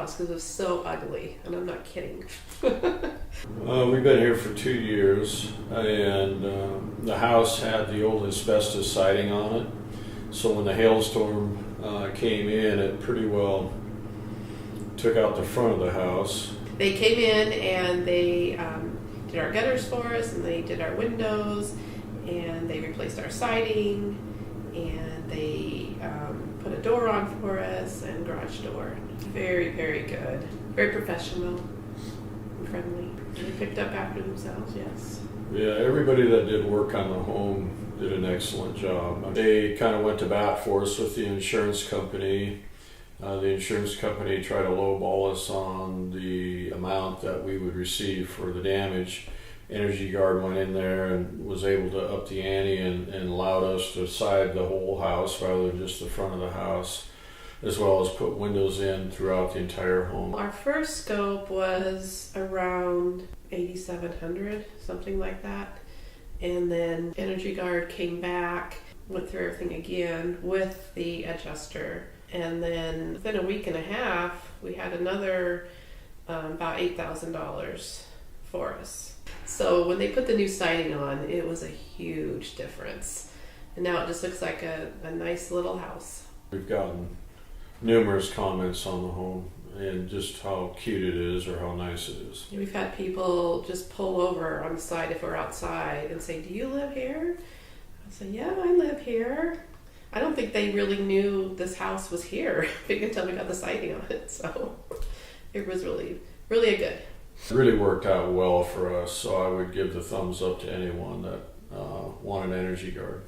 house because it was so ugly, and I'm not kidding. We've been here for 2 years, and the house had the old asbestos siding on it. So when the hailstorm came in, it pretty well took out the front of the house. They came in and they did our gutters for us, and they did our windows, and they replaced our siding, and they put a door on for us and garage door. Very, very good. Very professional and friendly. They picked up after themselves, yes. Yeah, everybody that did work on the home did an excellent job. They kind of went to bat for us with the insurance company. The insurance company tried to lowball us on the amount that we would receive for the damage. Energy Guard went in there and was able to up the ante and allowed us to side the whole house rather than just the front of the house, as well as put windows in throughout the entire home. Our first scope was around $8,700, something like that. And then Energy Guard came back, went through everything again with the adjuster. And then within a week and a half, we had another about $8,000 for us. So when they put the new siding on, it was a huge difference. And now it just looks like a nice little house. We've gotten numerous comments on the home and just how cute it is or how nice it is. We've had people just pull over on the side if we're outside and say, "Do you live here?" I say, "Yeah, I live here." I don't think they really knew this house was here until we got the siding on it. So it was really, really good. It really worked out well for us, so I would give the thumbs up to anyone that wanted Energy Guard.